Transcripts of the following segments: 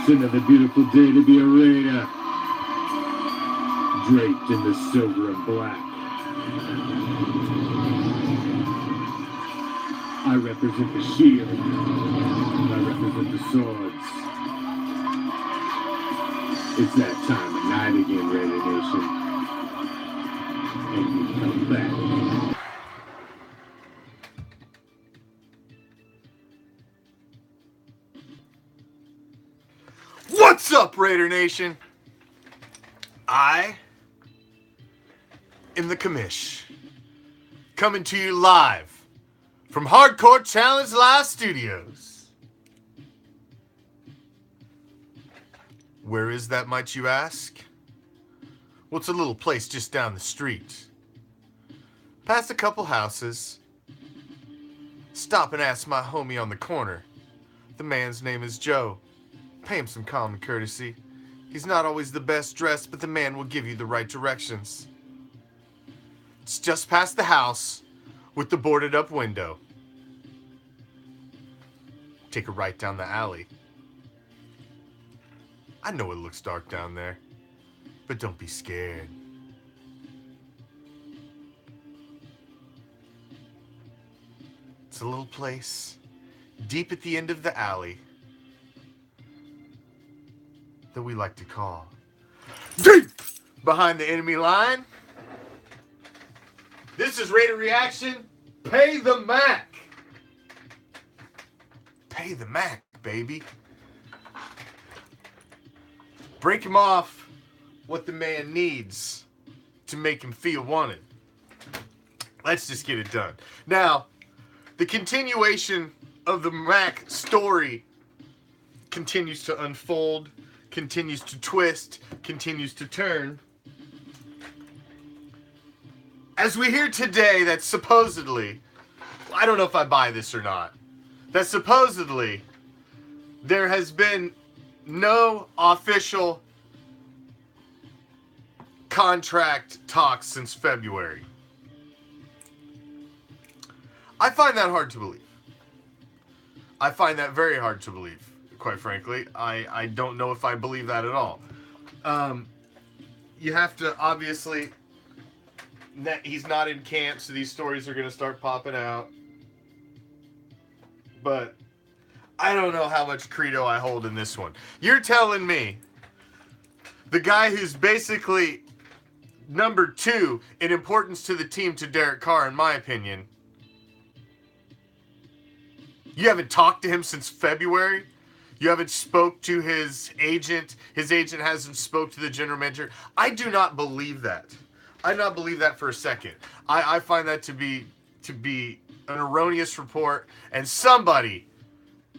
another beautiful day to be a raider, draped in the silver and black. I represent the shield, and I represent the swords. It's that time of night again, Raider Nation, and we come back. What's up, Raider Nation? I am the Commish, coming to you live from Hardcore Challenge Live Studios. Where is that, might you ask? Well, it's a little place just down the street. Past a couple houses. Stop and ask my homie on the corner. The man's name is Joe. Pay him some common courtesy. He's not always the best dressed, but the man will give you the right directions. It's just past the house with the boarded up window. Take a right down the alley. I know it looks dark down there, but don't be scared. It's a little place deep at the end of the alley that we like to call deep behind the enemy line. This is Raider Reaction. Pay the Mac. Pay the Mac, baby. Break him off what the man needs to make him feel wanted. Let's just get it done. Now, the continuation of the Mac story continues to unfold, continues to twist, continues to turn. As we hear today that supposedly, I don't know if I buy this or not, that supposedly there has been no official contract talks since February. I find that hard to believe. I find that very hard to believe, quite frankly. I don't know if I believe that at all. You have to, obviously, he's not in camp, so these stories are going to start popping out. But I don't know how much credo I hold in this one. You're telling me the guy who's basically number 2 in importance to the team to Derek Carr, in my opinion, you haven't talked to him since February? You haven't spoke to his agent? His agent hasn't spoke to the general manager? I do not believe that. I do not believe that for a second. I find that to be an erroneous report, and somebody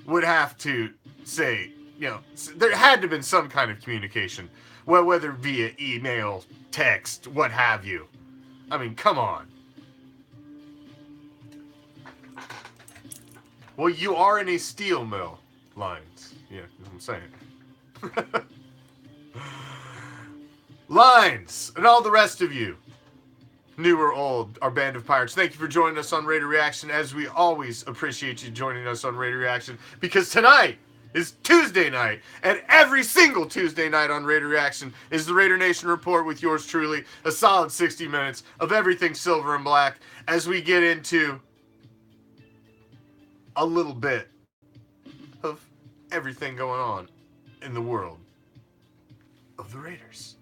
would have to say, there had to have been some kind of communication, well, whether via email, text, what have you. I mean, come on. Well, you are in a steel mill, Lines. Yeah, that's what I'm saying. Lines, and all the rest of you, new or old, our band of pirates, thank you for joining us on Raider Reaction, as we always appreciate you joining us on Raider Reaction, because tonight is Tuesday night, and every single Tuesday night on Raider Reaction is the Raider Nation Report with yours truly, a solid 60 minutes of everything silver and black, as we get into a little bit of everything going on in the world of the Raiders.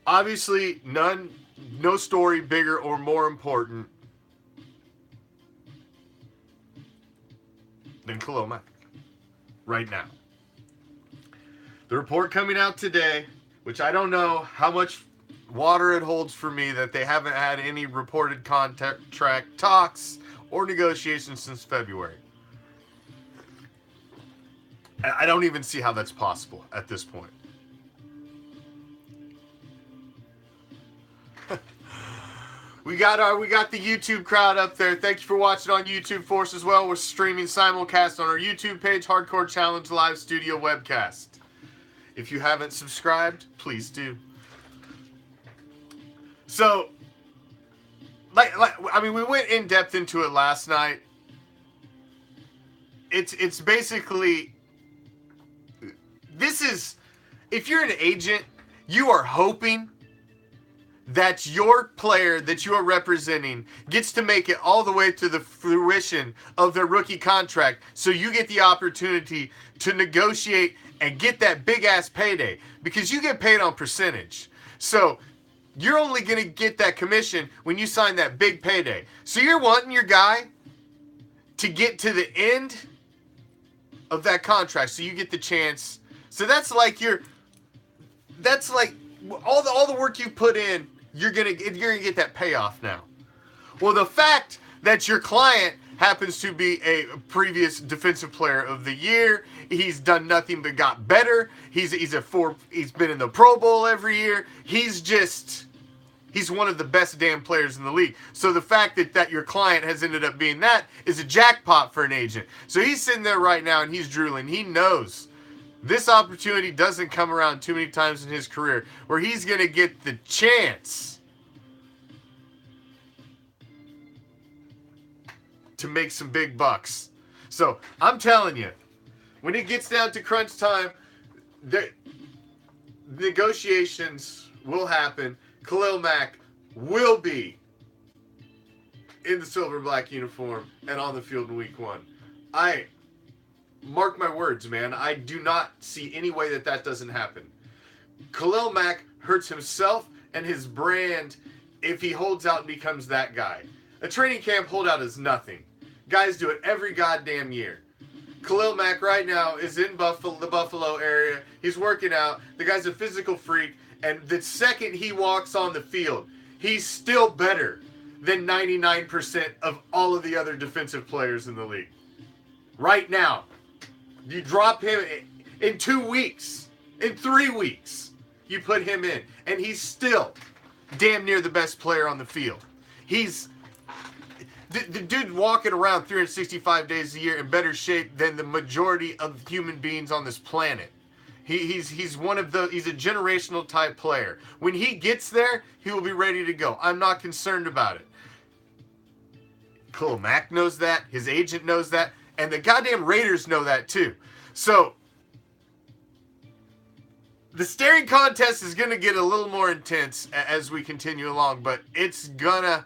Obviously, no story bigger or more important than Khalil Mack right now. The report coming out today, which I don't know how much water it holds for me, that they haven't had any reported contract talks or negotiations since February. I don't even see how that's possible at this point. We got the YouTube crowd up there. Thank you for watching on YouTube for us as well. We're streaming simulcast on our YouTube page, Hardcore Challenge Live Studio Webcast. If you haven't subscribed, please do. So, we went in depth into it last night. It's basically if you're an agent, you are hoping that your player that you are representing gets to make it all the way to the fruition of their rookie contract, so you get the opportunity to negotiate and get that big ass payday, because you get paid on percentage. So you're only going to get that commission when you sign that big payday. So you're wanting your guy to get to the end of that contract, so you get the chance. So that's like all the work you put in, you're gonna get that payoff now. Well, the fact that your client happens to be a previous defensive player of the year, he's done nothing but got better. He's been in the Pro Bowl every year. He's one of the best damn players in the league. So the fact that your client has ended up being that is a jackpot for an agent. So he's sitting there right now and he's drooling. He knows this opportunity doesn't come around too many times in his career where he's going to get the chance to make some big bucks. So I'm telling you, when it gets down to crunch time, the negotiations will happen. Khalil Mack will be in the silver and black uniform and on the field in week 1. Mark my words, man. I do not see any way that doesn't happen. Khalil Mack hurts himself and his brand if he holds out and becomes that guy. A training camp holdout is nothing. Guys do it every goddamn year. Khalil Mack right now is in the Buffalo area. He's working out. The guy's a physical freak. And the second he walks on the field, he's still better than 99% of all of the other defensive players in the league. Right now. You drop him in 2 weeks, in 3 weeks, you put him in, and he's still damn near the best player on the field. He's the dude walking around 365 days a year in better shape than the majority of human beings on this planet. He's a generational type player. When he gets there, he will be ready to go. I'm not concerned about it. Khalil Mack knows that. His agent knows that. And the goddamn Raiders know that too. So, the staring contest is going to get a little more intense as we continue along, but it's going to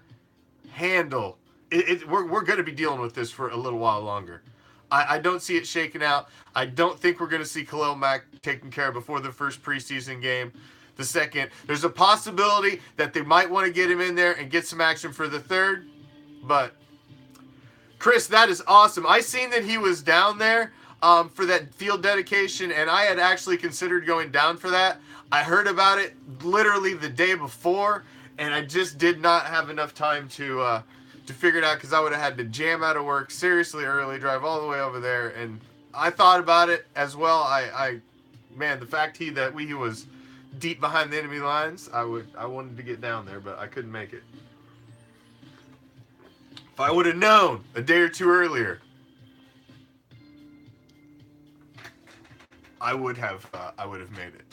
handle. We're going to be dealing with this for a little while longer. I don't see it shaking out. I don't think we're going to see Khalil Mack taken care of before the first preseason game. The second, there's a possibility that they might want to get him in there and get some action for the third, but Chris, that is awesome. I seen that he was down there for that field dedication, and I had actually considered going down for that. I heard about it literally the day before, and I just did not have enough time to figure it out, because I would have had to jam out of work seriously early, drive all the way over there, and I thought about it as well. Man, the fact he was deep behind the enemy lines, I wanted to get down there, but I couldn't make it. If I would have known a day or two earlier, I would have made it.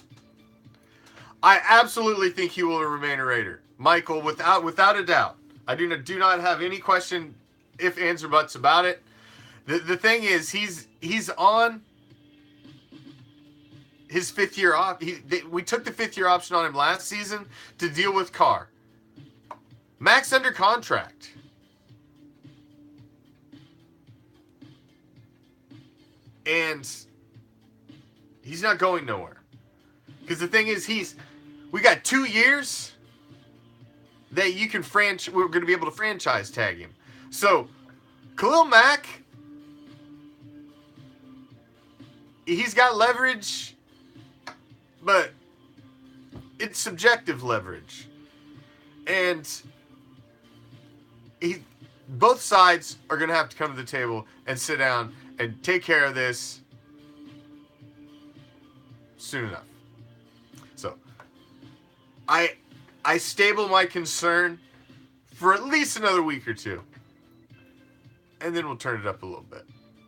I absolutely think he will remain a Raider, Michael, without a doubt. I do not have any question, if, ands, or buts about it. The thing is, he's on his 5th year off. We took the 5th year option on him last season to deal with Carr. Max under contract. And he's not going nowhere. Because the thing is, we got 2 years that we're going to be able to franchise tag him. So, Khalil Mack, he's got leverage, but it's subjective leverage. And both sides are going to have to come to the table and sit down and take care of this soon enough. So, I stable my concern for at least another week or two, and then we'll turn it up a little bit.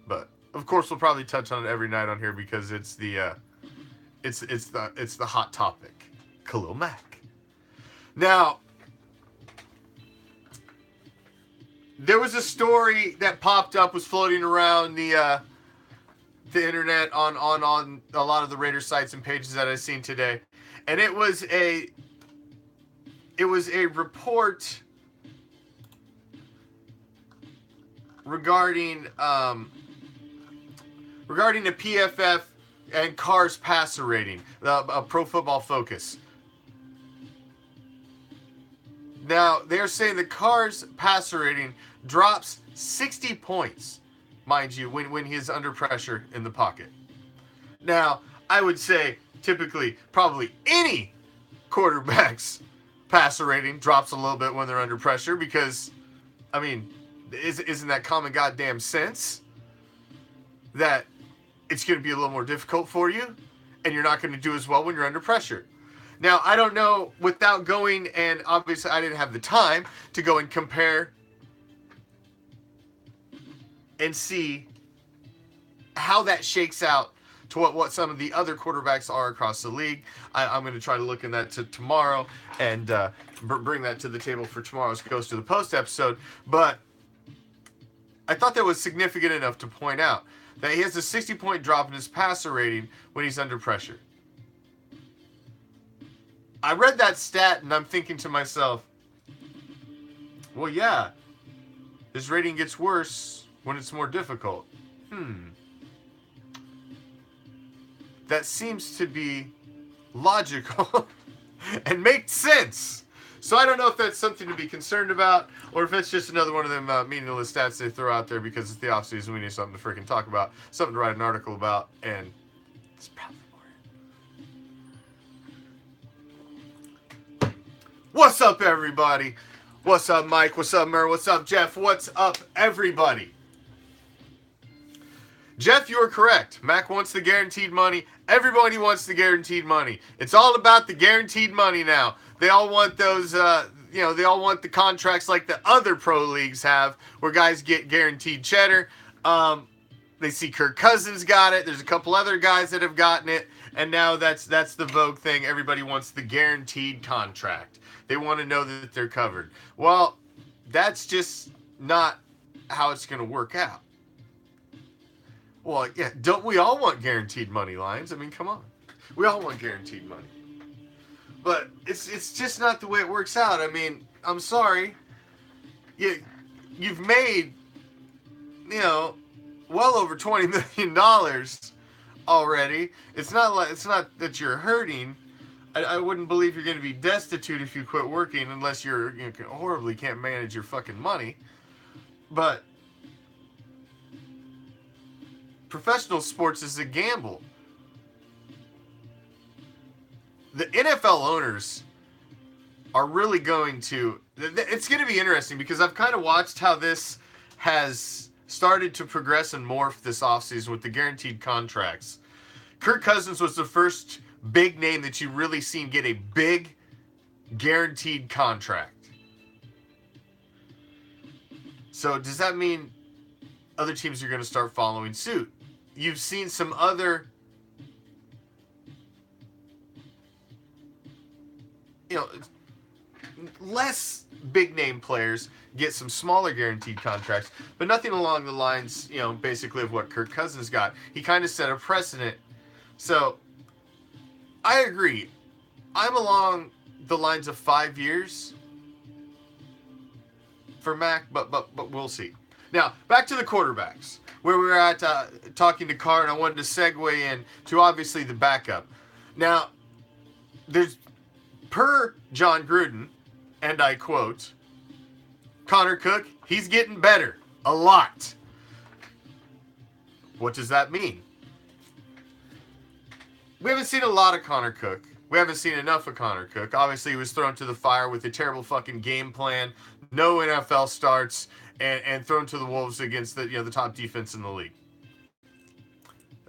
But of course, we'll probably touch on it every night on here because it's the hot topic, Khalil Mack. Now, there was a story that popped up, was floating around the the internet on a lot of the Raider sites and pages that I've seen today, and it was a report regarding the PFF and Carr's passer rating, a Pro Football Focus. Now, they're saying the Carr's passer rating drops 60 points, mind you, when he's under pressure in the pocket. Now, I would say typically probably any quarterback's passer rating drops a little bit when they're under pressure because, I mean, isn't that common goddamn sense that it's going to be a little more difficult for you and you're not going to do as well when you're under pressure? Now, I don't know, without going, and obviously I didn't have the time to go and compare and see how that shakes out to what some of the other quarterbacks are across the league. I'm going to try to look in that tomorrow and bring that to the table for tomorrow's Goes to the Post episode. But I thought that was significant enough to point out that he has a 60-point drop in his passer rating when he's under pressure. I read that stat and I'm thinking to myself, well, yeah, his rating gets worse when it's more difficult. That seems to be logical and makes sense. So I don't know if that's something to be concerned about or if it's just another one of them meaningless stats they throw out there because it's the offseason. We need something to freaking talk about, something to write an article about, and it's probably more. What's up, everybody? What's up, Mike? What's up, Mer? What's up, Jeff? What's up, everybody? Jeff, you are correct. Mac wants the guaranteed money. Everybody wants the guaranteed money. It's all about the guaranteed money now. They all want those, they all want the contracts like the other pro leagues have, where guys get guaranteed cheddar. They see Kirk Cousins got it. There's a couple other guys that have gotten it, and now that's the vogue thing. Everybody wants the guaranteed contract. They want to know that they're covered. Well, that's just not how it's going to work out. Well, yeah, don't we all want guaranteed money, Lions? I mean, come on. We all want guaranteed money. But it's just not the way it works out. I mean, I'm sorry. You've made, well over $20 million already. It's not that you're hurting. I wouldn't believe you're going to be destitute if you quit working unless you horribly can't manage your fucking money. But professional sports is a gamble. The NFL owners are really going to... It's going to be interesting because I've kind of watched how this has started to progress and morph this offseason with the guaranteed contracts. Kirk Cousins was the first big name that you really seen get a big guaranteed contract. So does that mean other teams are going to start following suit? You've seen some other, less big name players get some smaller guaranteed contracts, but nothing along the lines, basically of what Kirk Cousins got. He kind of set a precedent. So I agree. I'm along the lines of 5 years for Mac, but we'll see. Now, back to the quarterbacks, where we were at talking to Carr, and I wanted to segue in to obviously the backup. Now, there's, per John Gruden, and I quote, Connor Cook, he's getting better. A lot. What does that mean? We haven't seen a lot of Connor Cook. We haven't seen enough of Connor Cook. Obviously, he was thrown to the fire with a terrible fucking game plan, no NFL starts, and thrown to the wolves against the top defense in the league.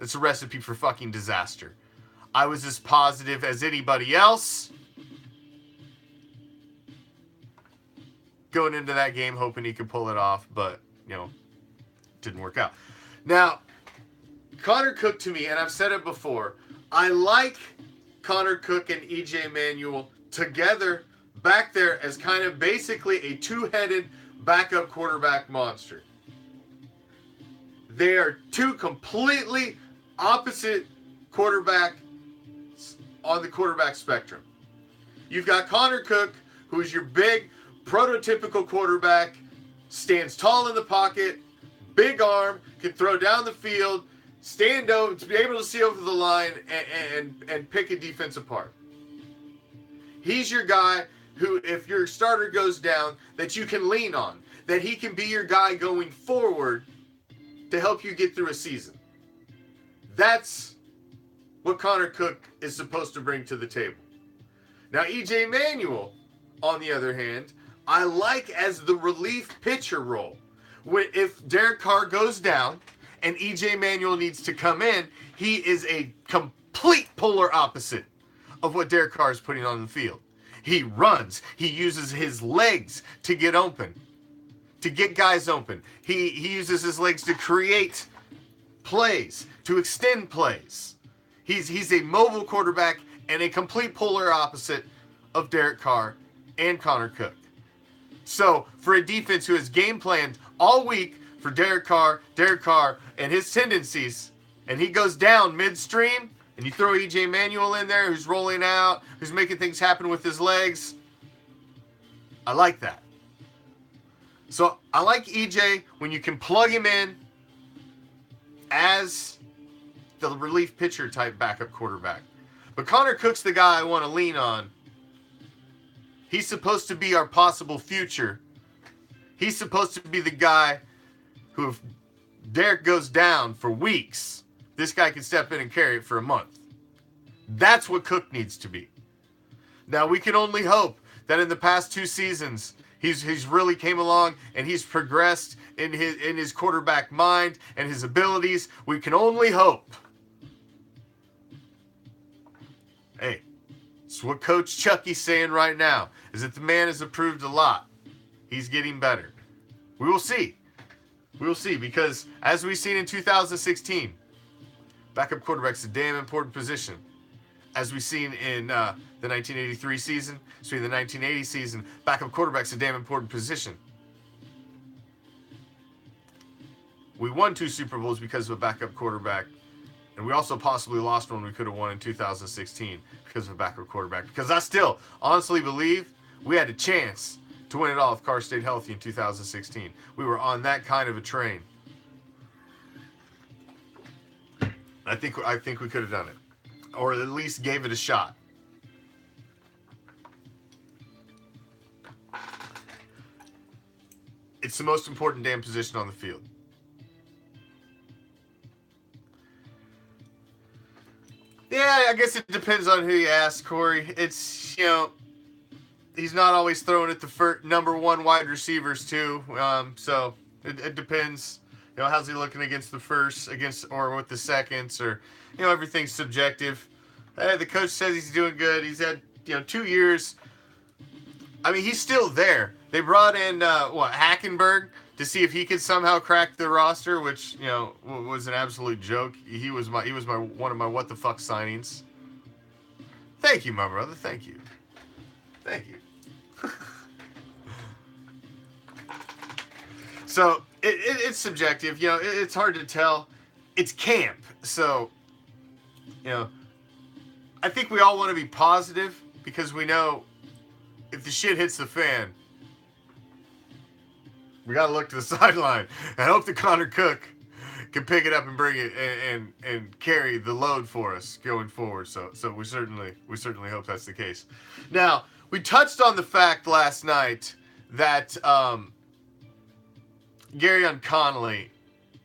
It's a recipe for fucking disaster. I was as positive as anybody else going into that game, hoping he could pull it off, but didn't work out. Now, Connor Cook, to me, and I've said it before, I like Connor Cook and EJ Manuel together back there as kind of basically a two-headed backup quarterback monster. They are two completely opposite quarterback on the quarterback spectrum. You've got Connor Cook, who is your big, prototypical quarterback, stands tall in the pocket, big arm, can throw down the field, stand over, to be able to see over the line and pick a defense apart. He's your guy who, if your starter goes down, that you can lean on, that he can be your guy going forward to help you get through a season. That's what Connor Cook is supposed to bring to the table. Now, E.J. Manuel, on the other hand, I like as the relief pitcher role. If Derek Carr goes down and E.J. Manuel needs to come in, he is a complete polar opposite of what Derek Carr is putting on the field. He runs. He uses his legs to get open, to get guys open. He uses his legs to create plays, to extend plays. He's a mobile quarterback and a complete polar opposite of Derek Carr and Connor Cook. So, for a defense who has game planned all week for Derek Carr, and his tendencies, and he goes down midstream, and you throw E.J. Manuel in there, who's rolling out, who's making things happen with his legs, I like that. So, I like E.J. when you can plug him in as the relief pitcher type backup quarterback. But Connor Cook's the guy I want to lean on. He's supposed to be our possible future. He's supposed to be the guy who, if Derek goes down for weeks, this guy can step in and carry it for a month. That's what Cook needs to be. Now, we can only hope that in the past 2 seasons, he's really came along and he's progressed in his quarterback mind and his abilities. We can only hope. Hey, it's what Coach Chucky's saying right now, is that the man has improved a lot. He's getting better. We will see. We will see, because as we've seen in 2016, backup quarterback's a damn important position. As we've seen in the 1983 season, in the 1980 season, backup quarterback's a damn important position. We won 2 Super Bowls because of a backup quarterback. And we also possibly lost one we could have won in 2016 because of a backup quarterback. Because I still honestly believe we had a chance to win it all if Carr stayed healthy in 2016. We were on that kind of a train. I think we could have done it. Or at least gave it a shot. It's the most important damn position on the field. Yeah, I guess it depends on who you ask, Corey. It's, he's not always throwing at the number 1 wide receivers too. So it depends. How's he looking against the first, or with the seconds, or everything's subjective. The coach says he's doing good. He's had 2 years. I mean, he's still there. They brought in Hackenberg to see if he could somehow crack the roster, which was an absolute joke. He was one of my what the fuck signings. Thank you, my brother. Thank you. So it's subjective. It's hard to tell. It's camp, so I think we all want to be positive because we know if the shit hits the fan, we got to look to the sideline and hope that Connor Cook can pick it up and bring it and carry the load for us going forward. So we certainly hope that's the case. Now, we touched on the fact last night that Garyon Connolly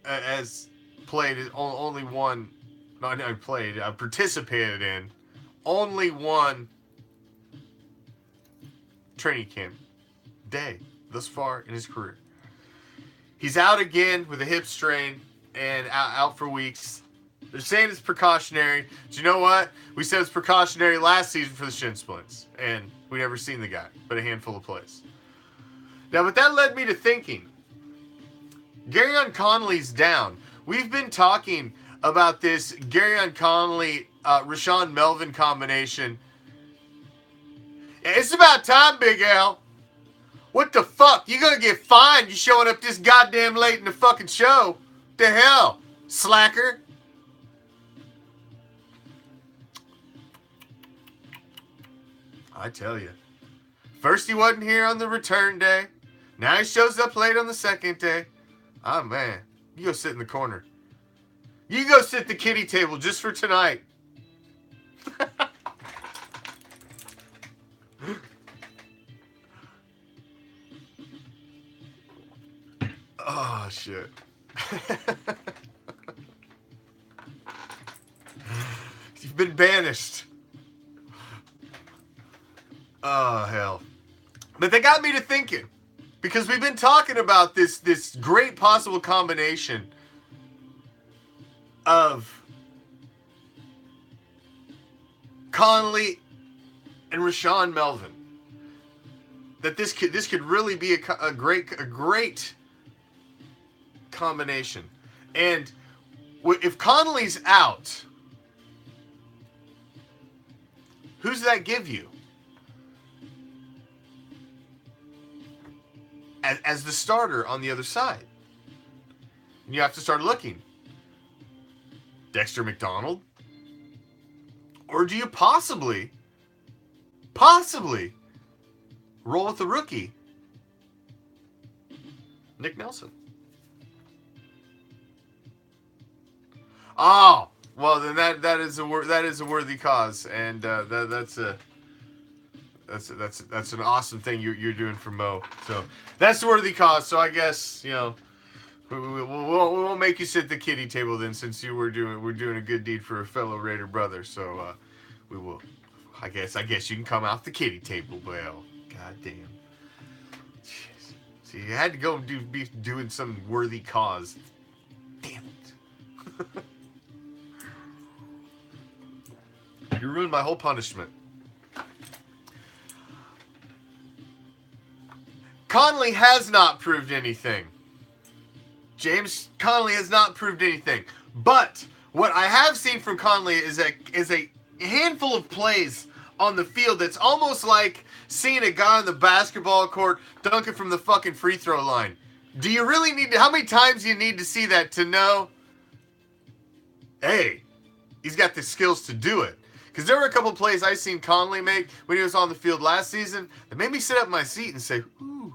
has played only one. I participated in only one training camp day thus far in his career. He's out again with a hip strain and out for weeks. They're saying it's precautionary. Do you know what? We said it's precautionary last season for the shin splints, and we never seen the guy, but a handful of plays. Now, but that led me to thinking, Garyon Connolly's down. We've been talking about this Garyon Connolly, Rashawn Melvin combination. It's about time, Big Al. What the fuck? You're gonna get fined. You showing up this goddamn late in the fucking show. The hell, slacker. I tell you. First he wasn't here on the return day. Now he shows up late on the second day. Oh, man. You go sit in the corner. You go sit at the kiddie table just for tonight. Oh, shit. You've been banished. Oh, hell. But they got me to thinking. Because we've been talking about this great possible combination of Conley and Rashawn Melvin. That this could really be a great combination. And if Conley's out, who's that give you? As the starter on the other side. And you have to start looking. Dexter McDonald? Or do you possibly roll with the rookie, Nick Nelson? Oh, well then that is a worthy cause, and that's an awesome thing you're doing for Mo. So that's a worthy cause. So I guess we won't make you sit at the kiddie table then, since we're doing a good deed for a fellow Raider brother. So we will. I guess you can come off the kiddie table. Well, goddamn. Jeez. See, you had to go be doing some worthy cause. Damn it. You ruined my whole punishment. Conley has not proved anything. James Conley has not proved anything. But what I have seen from Conley is a handful of plays on the field that's almost like seeing a guy on the basketball court dunking from the fucking free throw line. Do you really need to? How many times do you need to see that to know, hey, he's got the skills to do it? Because there were a couple of plays I seen Conley make when he was on the field last season that made me sit up in my seat and say, ooh.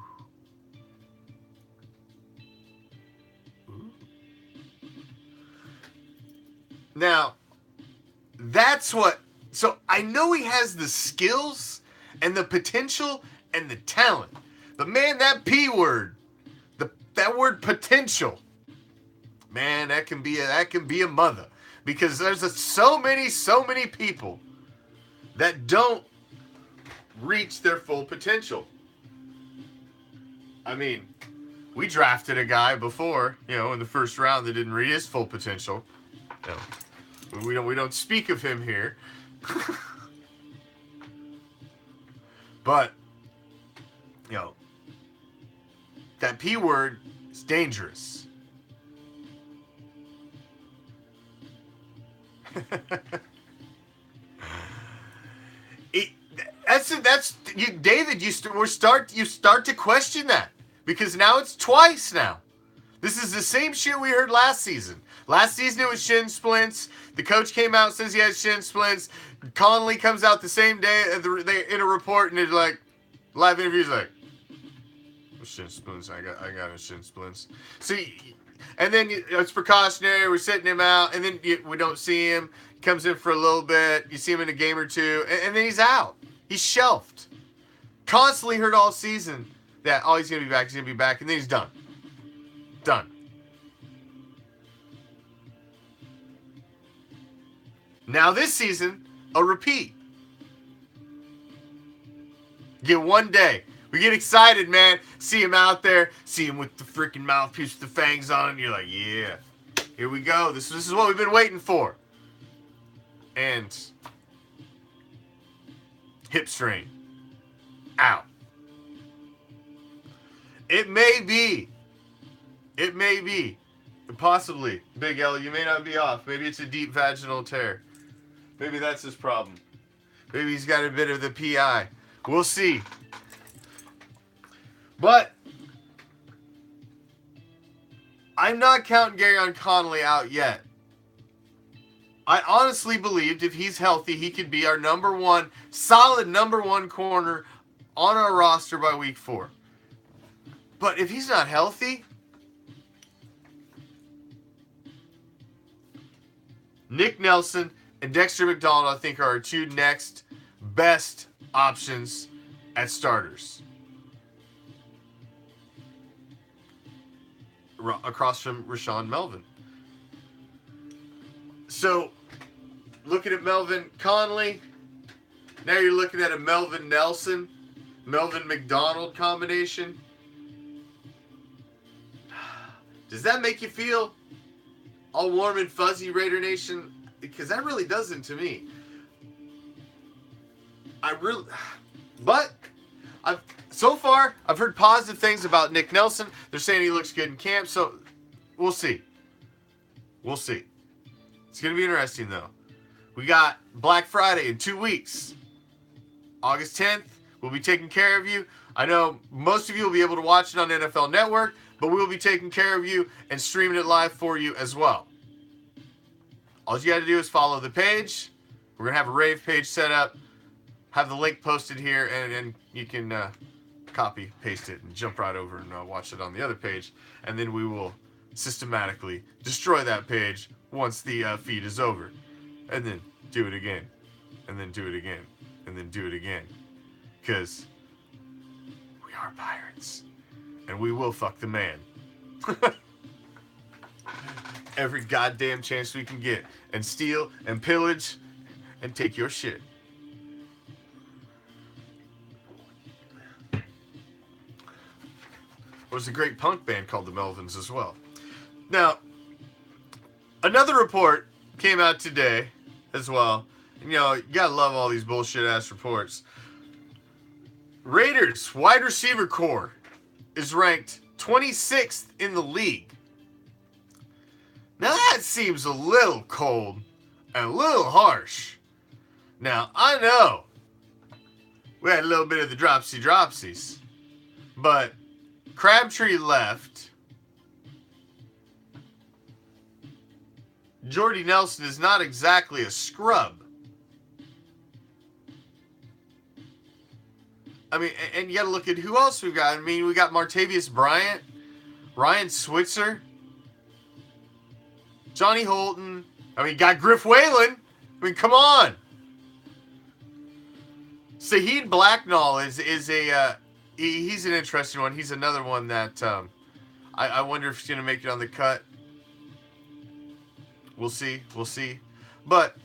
Now, that's what... So, I know he has the skills and the potential and the talent. But, man, that P word, that word potential, man, that can be a mother. Because there's so many people that don't reach their full potential. I mean, we drafted a guy before, in the first round that didn't reach his full potential. We don't speak of him here. But, that P word is dangerous. David. You start to question that, because now it's twice now. This is the same shit we heard last season. Last season it was shin splints. The coach came out, says he has shin splints. Conley comes out the same day in a report, and it's like live interviews like, shin splints. I got a shin splints. See, and then it's precautionary. We're sitting him out, and then we don't see him. He comes in for a little bit. You see him in a game or two, and then he's out. He's shelved. Constantly heard all season that, oh, he's going to be back, and then he's done. Done. Now this season, a repeat. Get one day. We get excited, man. See him out there. See him with the freaking mouthpiece with the fangs on it. And you're like, yeah, here we go. This is what we've been waiting for. And hip strain. Out. It may be. Possibly. Big L, you may not be off. Maybe it's a deep vaginal tear. Maybe that's his problem. Maybe he's got a bit of the PI. We'll see. But I'm not counting Garyon Conley out yet. I honestly believed if he's healthy, he could be our solid number one corner on our roster by week 4. But if he's not healthy, Nick Nelson and Dexter McDonald, I think, are our 2 next best options at starters. Across from Rashawn Melvin. So, looking at Melvin Conley, now you're looking at a Melvin Nelson, Melvin McDonald combination. Does that make you feel all warm and fuzzy, Raider Nation? Because that really doesn't to me. But so far I've heard positive things about Nick Nelson. They're saying he looks good in camp, so we'll see. We'll see. It's going to be interesting, though. We got Black Friday in 2 weeks. August 10th, we'll be taking care of you. I know most of you will be able to watch it on NFL Network, but we'll be taking care of you and streaming it live for you as well. All you got to do is follow the page. We're going to have a rave page set up. Have the link posted here, and you can copy, paste it, and jump right over and watch it on the other page. And then we will systematically destroy that page once the feed is over. And then do it again. And then do it again. And then do it again. Because we are pirates. And we will fuck the man. Every goddamn chance we can get. And steal and pillage and take your shit. There's a great punk band called the Melvins as well. Now, another report came out today as well. You know, you gotta love all these bullshit ass reports. Raiders wide receiver core is ranked 26th in the league. Now that seems a little cold and a little harsh. Now, I know we had a little bit of the dropsies, but Crabtree left. Jordy Nelson is not exactly a scrub. I mean, and you got to look at who else we've got. I mean, we got Martavius Bryant, Ryan Switzer, Johnny Holton. I mean, got Griff Whalen. I mean, come on. Saheed Blacknall is a he's an interesting one. He's another one that I wonder if he's going to make it on the cut. We'll see. We'll see. But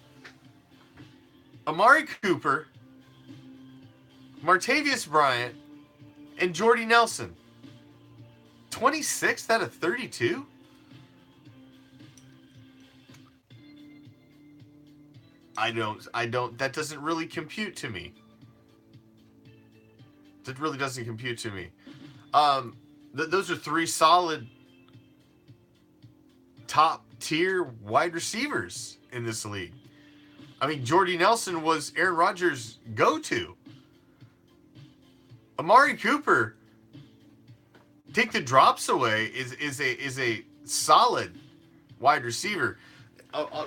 Amari Cooper, Martavius Bryant, and Jordy Nelson. 26th out of 32? I don't, that doesn't really compute to me. That really doesn't compute to me. Those are 3 solid top tier wide receivers in this league. I mean, Jordy Nelson was Aaron Rodgers' go-to. Amari Cooper, take the drops away, is a solid wide receiver.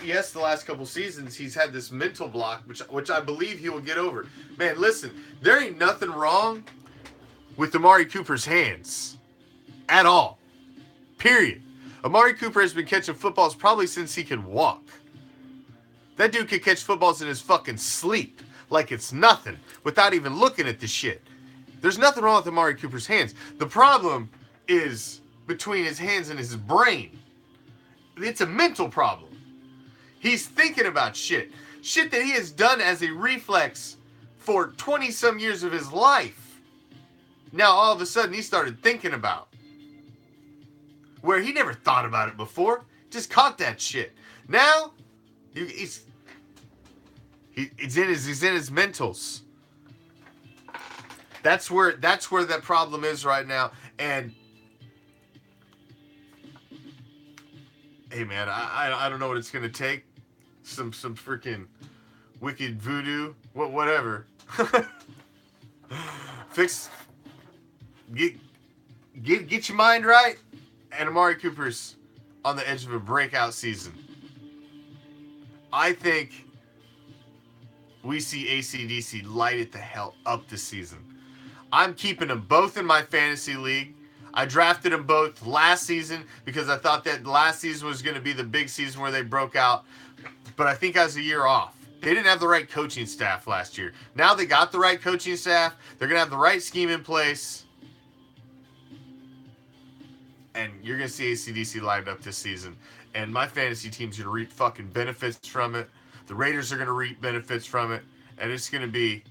Yes, the last couple seasons he's had this mental block, which I believe he will get over. Man, listen, there ain't nothing wrong with Amari Cooper's hands at all. Period. Amari Cooper has been catching footballs probably since he can walk. That dude can catch footballs in his fucking sleep like it's nothing without even looking at the shit. There's nothing wrong with Amari Cooper's hands. The problem is between his hands and his brain. It's a mental problem. He's thinking about shit. Shit that he has done as a reflex for 20-some years of his life. Now, all of a sudden, he started thinking about. Where he never thought about it before. Just caught that shit. Now, he's in his mentals. That's where that problem is right now. And hey, man, I don't know what it's gonna take. Some freaking wicked voodoo, whatever. Get your mind right. And Amari Cooper's on the edge of a breakout season. I think we see AC/DC light it the hell up this season. I'm keeping them both in my fantasy league. I drafted them both last season because I thought that last season was going to be the big season where they broke out. But I think I was a year off. They didn't have the right coaching staff last year. Now they got the right coaching staff. They're going to have the right scheme in place. And you're going to see AC/DC light up this season. And my fantasy team's going to reap fucking benefits from it. The Raiders are going to reap benefits from it. And it's going to be...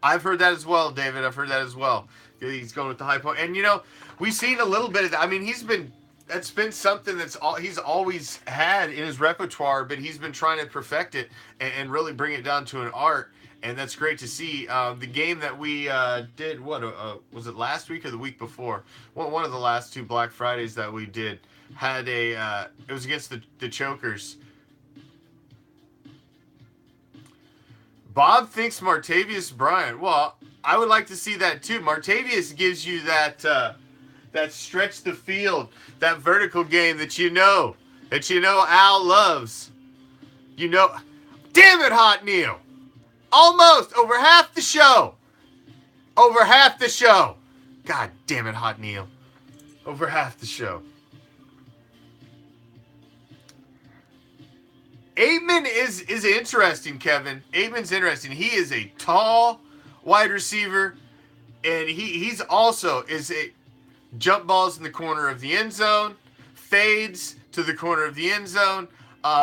I've heard that as well, David. I've heard that as well. He's going with the high point. And, you know, we've seen a little bit of that. I mean, that's been something he's always had in his repertoire, but he's been trying to perfect it and really bring it down to an art. And that's great to see. The game that we did, was it last week or the week before? Well, one of the last two Black Fridays that we did had it was against the Chokers. Bob thinks Martavius Bryant. Well, I would like to see that too. Martavius gives you that stretch the field, that vertical game that you know Al loves. You know, damn it, Hot Neil. Almost over half the show. Over half the show. God damn it, Hot Neil. Over half the show. Aitman is interesting, Kevin. Aitman's interesting. He is a tall wide receiver, and he's also is a jump balls in the corner of the end zone, fades to the corner of the end zone.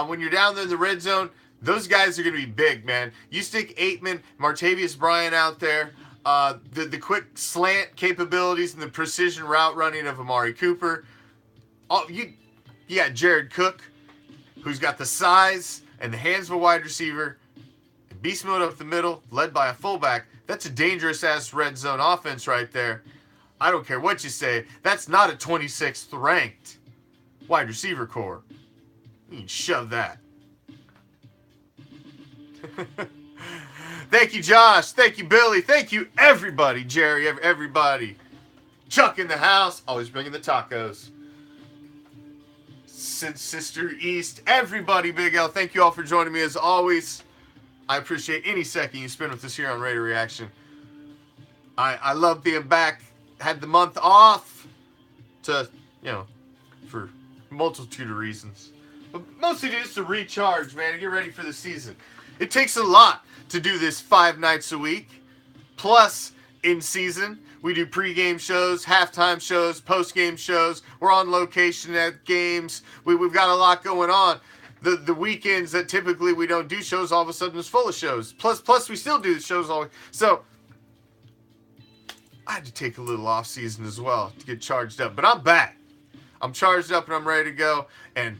When you're down there in the red zone, those guys are going to be big, man. You stick Aitman, Martavius Bryant out there, the quick slant capabilities and the precision route running of Amari Cooper. You got Jared Cook, who's got the size and the hands of a wide receiver, and beast mode up the middle, led by a fullback. That's a dangerous-ass red zone offense right there. I don't care what you say. That's not a 26th ranked wide receiver core. You can shove that. Thank you, Josh. Thank you, Billy. Thank you, everybody. Jerry, everybody. Chuck in the house, always bringing the tacos. Sister East, everybody, Big L, thank you all for joining me as always. I appreciate any second you spend with us here on Raider Reaction. I love being back. Had the month off to, for a multitude of reasons. But mostly just to recharge, man, and get ready for the season. It takes a lot to do this 5 nights a week. Plus, in season, we do pregame shows, halftime shows, postgame shows. We're on location at games. We've got a lot going on. The weekends that typically we don't do shows, all of a sudden is full of shows. Plus we still do the shows all week. So I had to take a little off season as well to get charged up. But I'm back. I'm charged up and I'm ready to go. And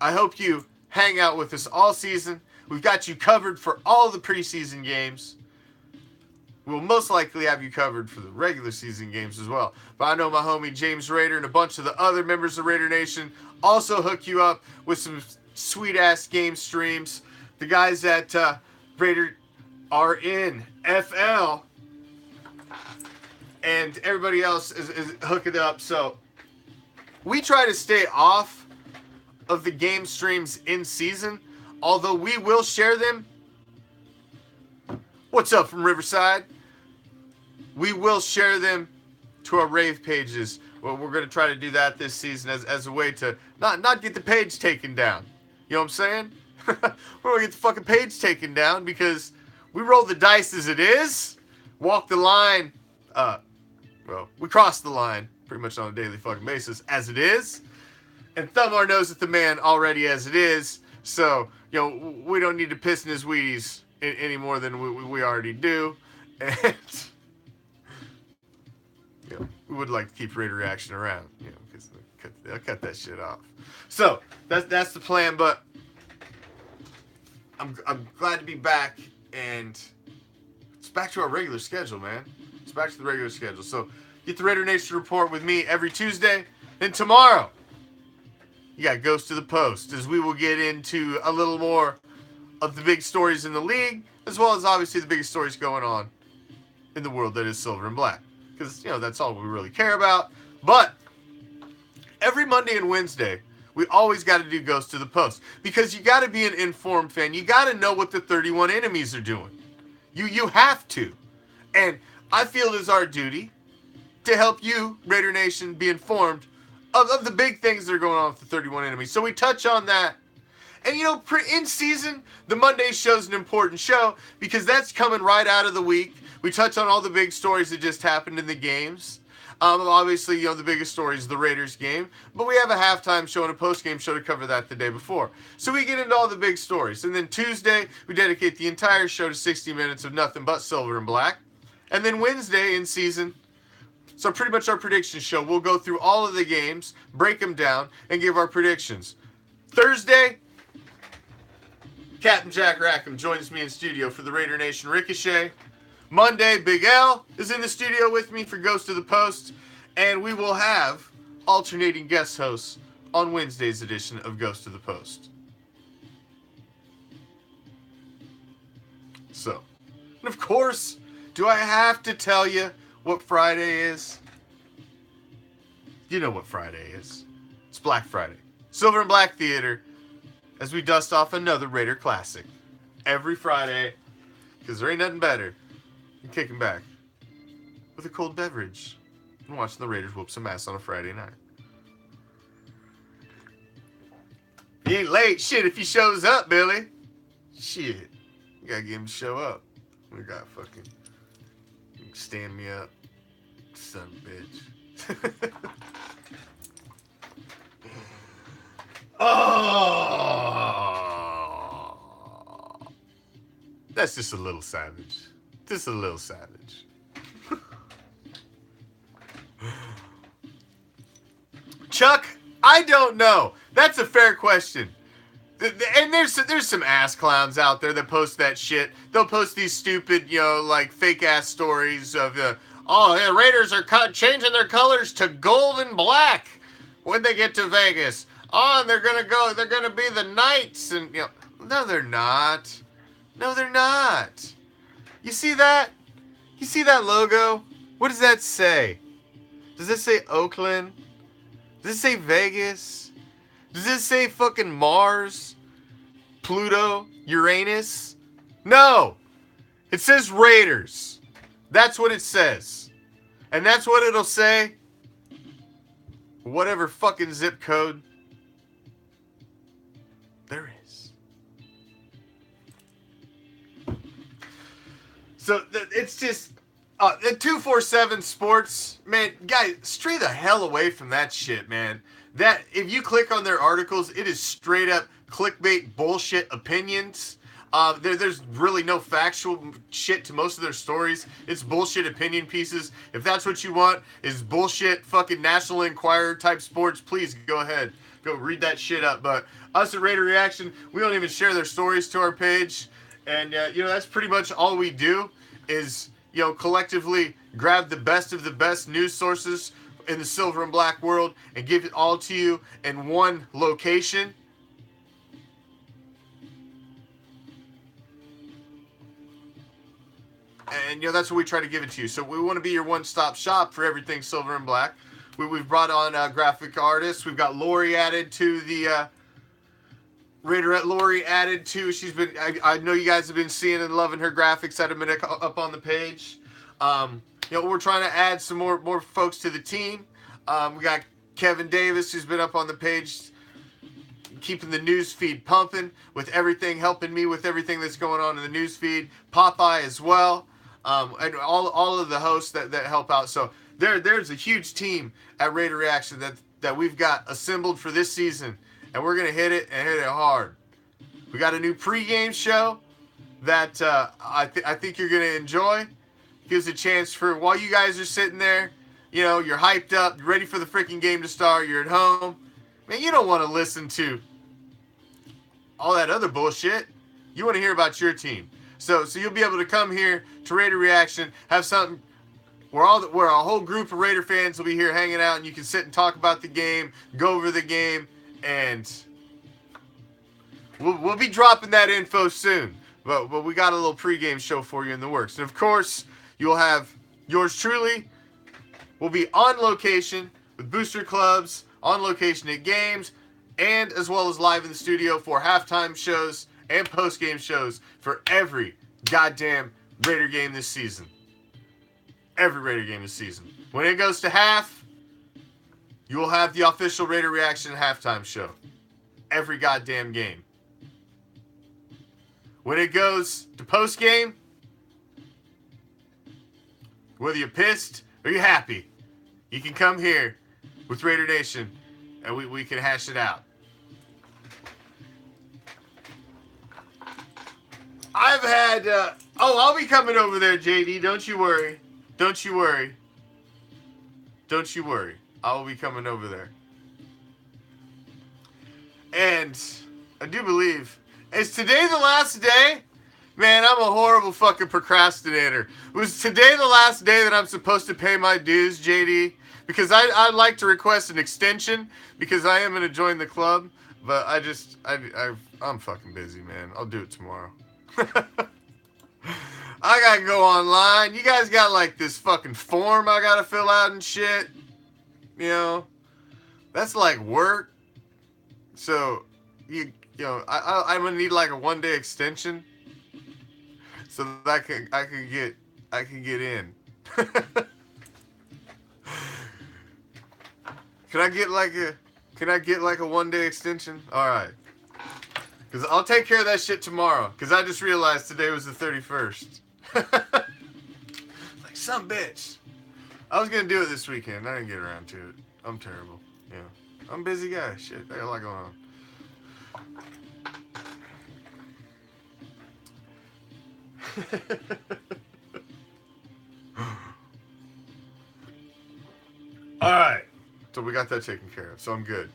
I hope you hang out with us all season. We've got you covered for all the preseason games. We'll most likely have you covered for the regular season games as well. But I know my homie James Raider and a bunch of the other members of Raider Nation also hook you up with some sweet-ass game streams. The guys at Raider are in FL. And everybody else is hooking up. So we try to stay off of the game streams in season. Although we will share them. What's up from Riverside? We will share them to our rave pages. Well, we're going to try to do that this season as a way to not get the page taken down. You know what I'm saying? We're going to get the fucking page taken down because we roll the dice as it is. Walk the line. We cross the line pretty much on a daily fucking basis as it is. And thumb our nose at the man already as it is. So, we don't need to piss in his Wheaties any more than we already do. And we would like to keep Raider Reaction around, because they'll cut that shit off. So that's the plan. But I'm glad to be back, and it's back to our regular schedule, man. It's back to the regular schedule. So get the Raider Nation report with me every Tuesday. Then tomorrow, you got Ghost to the Post, as we will get into a little more of the big stories in the league, as well as obviously the biggest stories going on in the world that is silver and black. Because, that's all we really care about. But every Monday and Wednesday, we always got to do Ghost to the Post. Because you got to be an informed fan. You got to know what the 31 enemies are doing. You have to. And I feel it is our duty to help you, Raider Nation, be informed of the big things that are going on with the 31 enemies. So we touch on that. And, you know, in season, the Monday show's an important show because that's coming right out of the week. We touch on all the big stories that just happened in the games. Obviously, you know, the biggest story is the Raiders game. But we have a halftime show and a post-game show to cover that the day before. So we get into all the big stories. And then Tuesday, we dedicate the entire show to 60 minutes of nothing but silver and black. And then Wednesday in season, so pretty much our prediction show. We'll go through all of the games, break them down, and give our predictions. Thursday, Captain Jack Rackham joins me in studio for the Raider Nation Ricochet. Monday, Big L is in the studio with me for Ghost of the Post. And we will have alternating guest hosts on Wednesday's edition of Ghost of the Post. So, and of course, do I have to tell you what Friday is? You know what Friday is. It's Black Friday. Silver and Black Theater as we dust off another Raider classic. Every Friday, because there ain't nothing better than kicking back with a cold beverage and watching the Raiders whoop some ass on a Friday night. He ain't late. Shit, if he shows up, Billy. Shit. You gotta get him to show up. We got fucking... Stand me up, son of a bitch. Oh, that's just a little savage. Just a little savage. Chuck, I don't know. That's a fair question. And there's some ass clowns out there that post that shit. They'll post these stupid, you know, like fake ass stories of the Raiders are changing their colors to gold and black when they get to Vegas. Oh, and they're gonna be the Knights, and you know, no, they're not. No, they're not. You see that? You see that logo? What does that say? Does it say Oakland? Does it say Vegas? Does it say fucking Mars? Pluto? Uranus? No! It says Raiders. That's what it says. And that's what it'll say. Whatever fucking zip code there is. So it's just... the 247 Sports, man, guys, stray the hell away from that shit, man. That, if you click on their articles, it is straight up clickbait bullshit opinions. There's really no factual shit to most of their stories. It's bullshit opinion pieces. If that's what you want, is bullshit fucking National Enquirer type sports, please go ahead. Go read that shit up. But us at Raider Reaction, we don't even share their stories to our page. And, you know, that's pretty much all we do is, you know, collectively grab the best of the best news sources in the silver and black world and give it all to you in one location. And, you know, that's what we try to give it to you. So we want to be your one-stop shop for everything silver and black. We've brought on graphic artists. We've got Lori added to the... Raiderette Lori added to. She's been... I know you guys have been seeing and loving her graphics that have been up on the page. You know, we're trying to add some more folks to the team. We got Kevin Davis, who's been up on the page, keeping the news feed pumping with everything, helping me with everything that's going on in the news feed. Popeye as well, and all of the hosts that help out. So there's a huge team at Raider Reaction that we've got assembled for this season, and we're gonna hit it and hit it hard. We got a new pregame show that I think you're gonna enjoy. Gives a chance for, while you guys are sitting there, you know, you're hyped up, you're ready for the freaking game to start, you're at home. Man, you don't want to listen to all that other bullshit. You want to hear about your team. So you'll be able to come here to Raider Reaction, have something where a whole group of Raider fans will be here hanging out, and you can sit and talk about the game, go over the game, and we'll be dropping that info soon. But we got a little pregame show for you in the works. And of course, you'll have yours truly. We'll be on location with booster clubs, on location at games, and as well as live in the studio for halftime shows and post-game shows for every goddamn Raider game this season. Every Raider game this season. When it goes to half, you will have the official Raider Reaction halftime show. Every goddamn game. When it goes to post-game, whether you're pissed or you're happy, you can come here with Raider Nation and we can hash it out. I've had, I'll be coming over there, JD. Don't you worry. Don't you worry. Don't you worry. I will be coming over there. And I do believe, is today the last day? Man, I'm a horrible fucking procrastinator. Was today the last day that I'm supposed to pay my dues, JD? Because I'd like to request an extension because I am going to join the club. But I'm fucking busy, man. I'll do it tomorrow. I gotta go online. You guys got like this fucking form I gotta fill out and shit. You know, that's like work. So you know, I'm gonna need like a 1-day extension so that I can get in. Can I get like a 1-day extension? All right. Because I'll take care of that shit tomorrow. Because I just realized today was the 31st. Like, some bitch. I was going to do it this weekend. I didn't get around to it. I'm terrible. Yeah. I'm a busy guy. Shit. I got a lot going on. Alright. So we got that taken care of. So I'm good.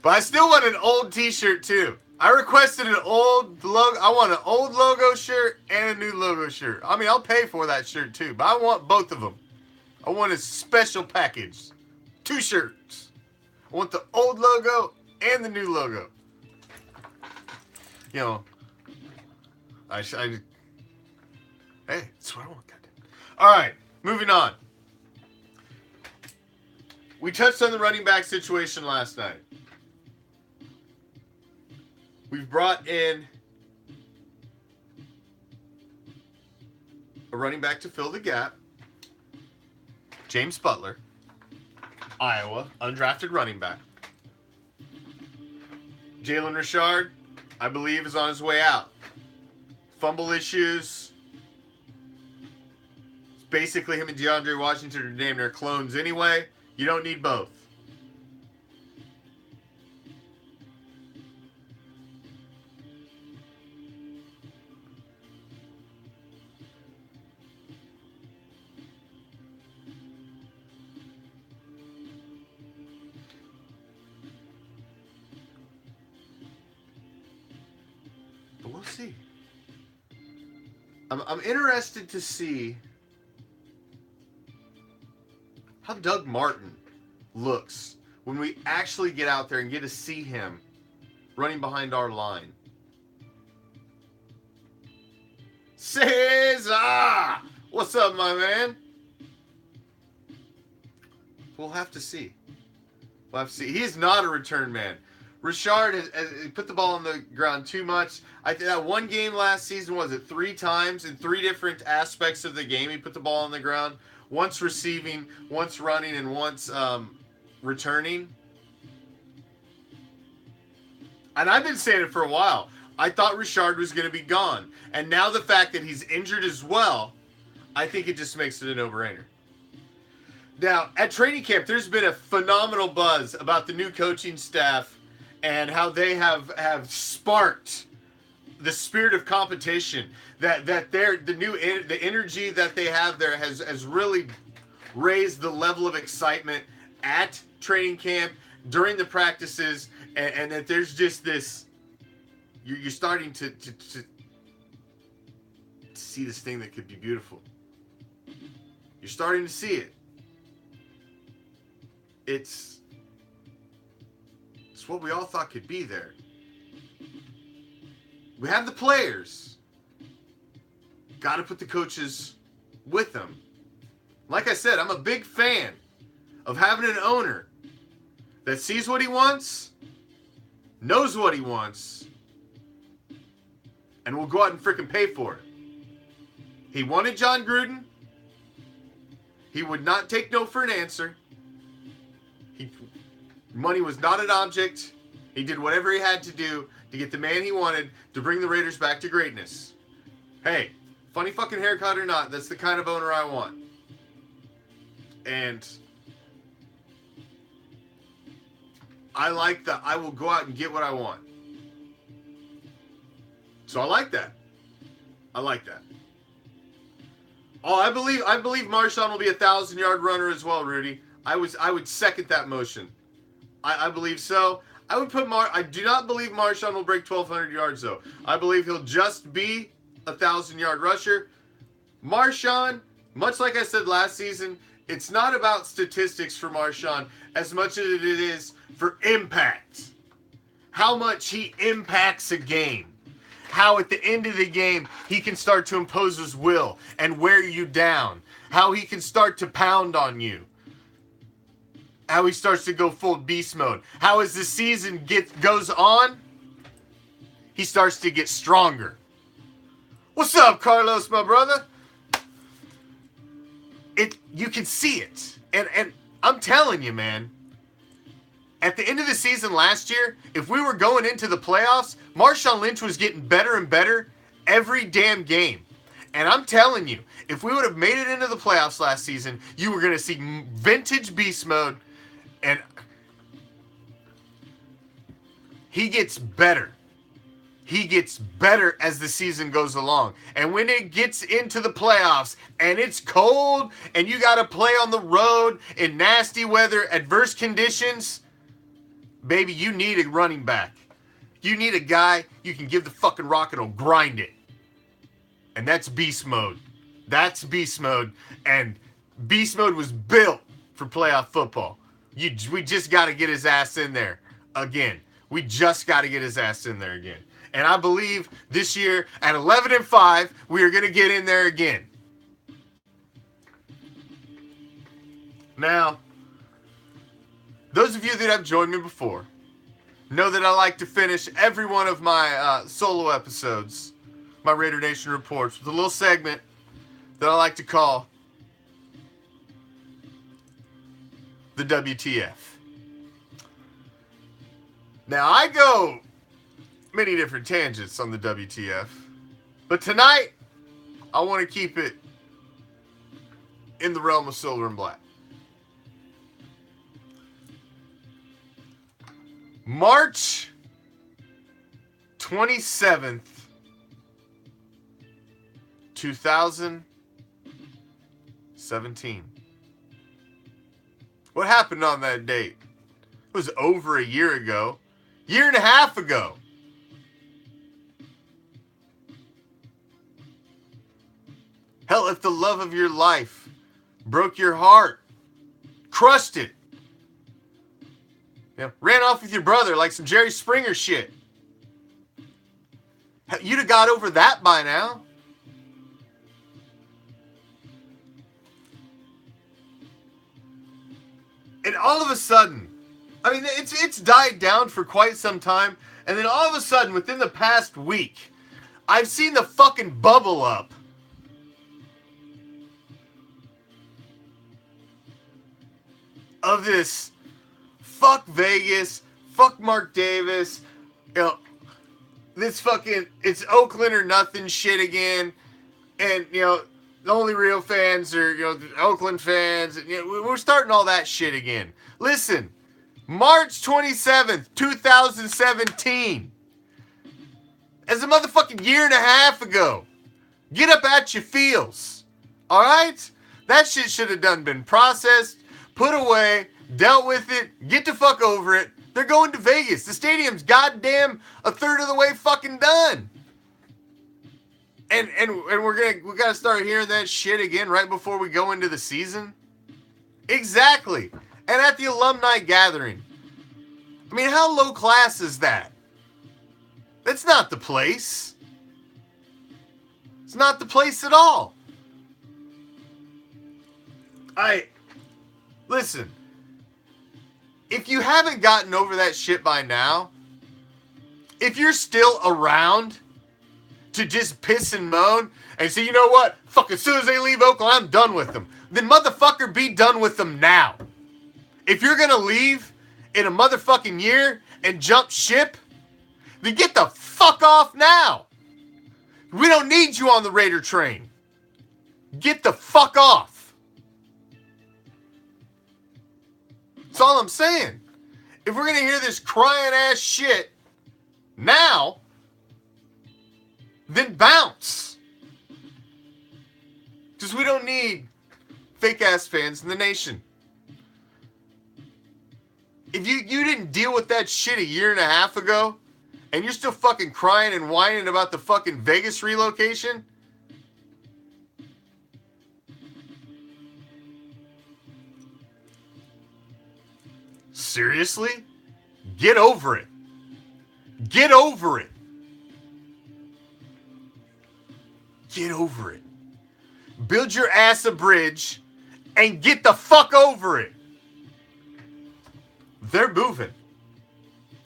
But I still want an old t-shirt too. I requested an old logo. I want an old logo shirt and a new logo shirt. I mean, I'll pay for that shirt too, but I want both of them. I want a special package. 2 shirts. I want the old logo and the new logo. You know, hey, that's what I want. Goddamn. All right, moving on. We touched on the running back situation last night. We've brought in a running back to fill the gap. James Butler, Iowa, undrafted running back. Jalen Richard, I believe, is on his way out. Fumble issues. Basically, him and DeAndre Washington are damn near clones anyway. You don't need both. But we'll see. I'm interested to see how Doug Martin looks when we actually get out there and get to see him running behind our line. Cesar! What's up, my man? We'll have to see. We'll have to see. He is not a return man. Richard has put the ball on the ground too much. I think that one game last season, was it 3 times in 3 different aspects of the game he put the ball on the ground? Once receiving, once running, and once returning. And I've been saying it for a while. I thought Richard was going to be gone. And now the fact that he's injured as well, I think it just makes it a no-brainer. Now, at training camp, there's been a phenomenal buzz about the new coaching staff and how they have sparked the spirit of competition. The energy that they have there has really raised the level of excitement at training camp, during the practices, and that there's just this, you're starting to see this thing that could be beautiful. You're starting to see it. It's what we all thought could be there. We have the players. Got to put the coaches with them. Like I said, I'm a big fan of having an owner that sees what he wants, knows what he wants, and will go out and freaking pay for it. He wanted John Gruden. He would not take no for an answer. Money was not an object. He did whatever he had to do to get the man he wanted to bring the Raiders back to greatness. Hey, funny fucking haircut or not, that's the kind of owner I want. And I like that I will go out and get what I want. So I like that. I like that. Oh, I believe Marshawn will be a 1,000-yard runner as well, Rudy. I would second that motion. I believe so. I would put I do not believe Marshawn will break 1,200 yards though. I believe he'll just be a 1,000-yard rusher. Marshawn, much like I said last season, it's not about statistics for Marshawn as much as it is for impact. How much he impacts a game. How at the end of the game he can start to impose his will and wear you down. How he can start to pound on you. How he starts to go full beast mode. How as the season goes on, he starts to get stronger. What's up, Carlos, my brother? You can see it. And I'm telling you, man, at the end of the season last year, if we were going into the playoffs, Marshawn Lynch was getting better and better every damn game. And I'm telling you, if we would have made it into the playoffs last season, you were going to see vintage beast mode. And he gets better. He gets better as the season goes along. And when it gets into the playoffs and it's cold and you got to play on the road in nasty weather, adverse conditions, baby, you need a running back. You need a guy you can give the fucking rock and he'll grind it. And that's beast mode. That's beast mode. And beast mode was built for playoff football. We just got to get his ass in there again. We just got to get his ass in there again. And I believe this year at 11-5, we are going to get in there again. Now, those of you that have joined me before know that I like to finish every one of my solo episodes, my Raider Nation reports, with a little segment that I like to call the WTF. Now, I go many different tangents on the WTF, but tonight, I want to keep it in the realm of silver and black. March 27th, 2017. What happened on that date? It was over a year ago. Year and a half ago. Hell, if the love of your life broke your heart, crushed it, ran off with your brother like some Jerry Springer shit, you'd have got over that by now. And all of a sudden, I mean, it's died down for quite some time, and then all of a sudden, within the past week, I've seen the fucking bubble up of this fuck Vegas, fuck Mark Davis, this fucking, it's Oakland or nothing shit again, and, the only real fans are, the Oakland fans, and, we're starting all that shit again. Listen, March 27th, 2017, as a motherfucking year and a half ago, get up at your feels, alright? That shit should have been processed, put away, dealt with it, get the fuck over it. They're going to Vegas. The stadium's goddamn a third of the way fucking done. And we gotta start hearing that shit again right before we go into the season? Exactly. And at the alumni gathering. I mean, how low class is that? That's not the place. It's not the place at all. Listen. If you haven't gotten over that shit by now, if you're still around to just piss and moan and say, you know what? Fuck, as soon as they leave Oakland, I'm done with them. Then motherfucker, be done with them now. If you're gonna leave in a motherfucking year and jump ship, then get the fuck off now. We don't need you on the Raider train. Get the fuck off. That's all I'm saying. If we're gonna hear this crying ass shit now, then bounce. Because we don't need fake ass fans in the nation. If you didn't deal with that shit a year and a half ago, and you're still fucking crying and whining about the fucking Vegas relocation, seriously? Get over it. Get over it. Get over it. Build your ass a bridge and get the fuck over it. They're moving.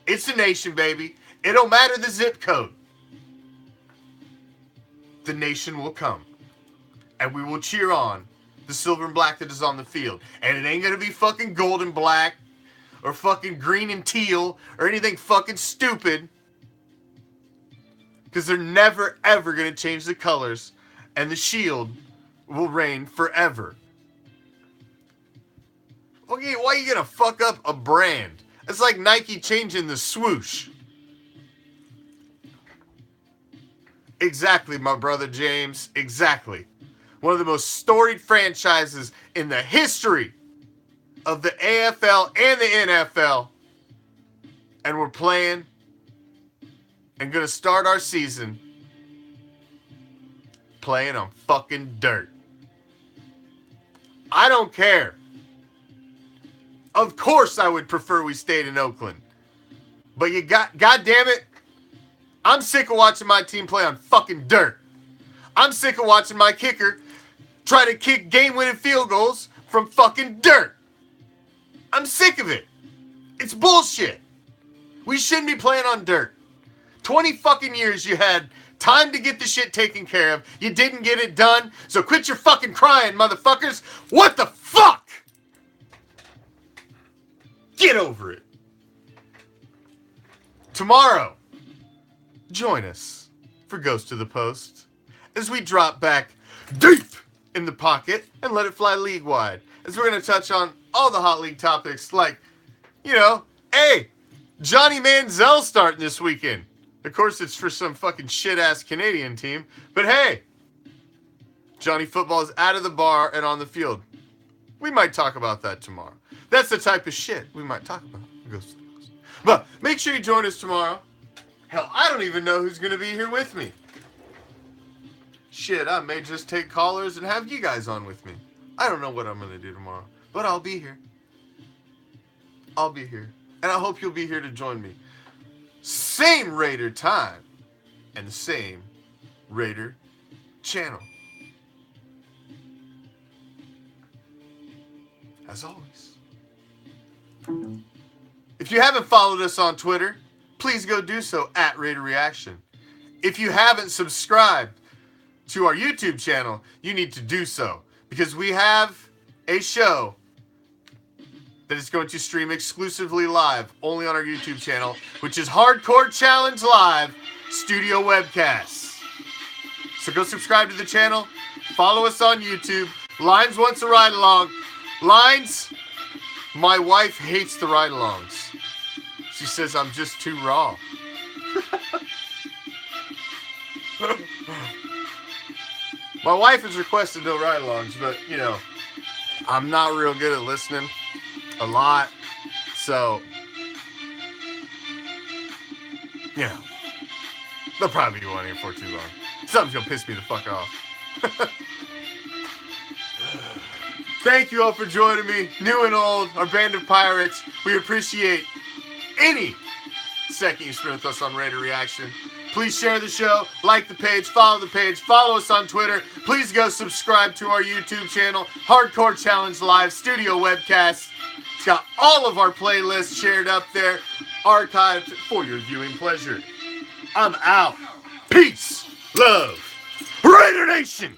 It's the nation, baby. It don't matter the zip code. The nation will come. And we will cheer on the silver and black that is on the field. And it ain't gonna be fucking gold and black or fucking green and teal or anything fucking stupid. Because they're never ever gonna change the colors. And the shield will reign forever. Okay, why are you gonna fuck up a brand? It's like Nike changing the swoosh. Exactly, my brother James. Exactly. One of the most storied franchises in the history of the AFL and the NFL. And we're playing and gonna start our season playing on fucking dirt. I don't care. Of course I would prefer we stayed in Oakland. But God damn it, I'm sick of watching my team play on fucking dirt. I'm sick of watching my kicker try to kick game-winning field goals from fucking dirt. I'm sick of it. It's bullshit. We shouldn't be playing on dirt. 20 fucking years you had time to get the shit taken care of. You didn't get it done, so quit your fucking crying, motherfuckers. What the fuck? Get over it. Tomorrow, join us for Ghost to the Post as we drop back deep in the pocket and let it fly league-wide. As we're going to touch on all the hot league topics like, hey, Johnny Manziel starting this weekend. Of course, it's for some fucking shit-ass Canadian team. But hey, Johnny Football is out of the bar and on the field. We might talk about that tomorrow. That's the type of shit we might talk about. But make sure you join us tomorrow. Hell, I don't even know who's going to be here with me. Shit, I may just take callers and have you guys on with me. I don't know what I'm going to do tomorrow. But I'll be here. I'll be here. And I hope you'll be here to join me. Same Raider time. And the same Raider channel. As always. If you haven't followed us on Twitter, please go do so at RaiderReaction. If you haven't subscribed to our YouTube channel, you need to do so. Because we have a show that is going to stream exclusively live, only on our YouTube channel, which is Hardcore Challenge Live Studio Webcasts. So go subscribe to the channel, follow us on YouTube. Lines wants a ride-along. Lines, my wife hates the ride-alongs. She says I'm just too raw. My wife has requested no ride-alongs, but, I'm not real good at listening a lot. So, they'll probably be on here for too long. Something's going to piss me the fuck off. Thank you all for joining me, new and old, our band of pirates. We appreciate any second you spend with us on Raider Reaction. Please share the show, like the page, follow us on Twitter. Please go subscribe to our YouTube channel, Hardcore Challenge Live Studio Webcast. It's got all of our playlists shared up there, archived for your viewing pleasure. I'm out. Peace, love, Raider Nation.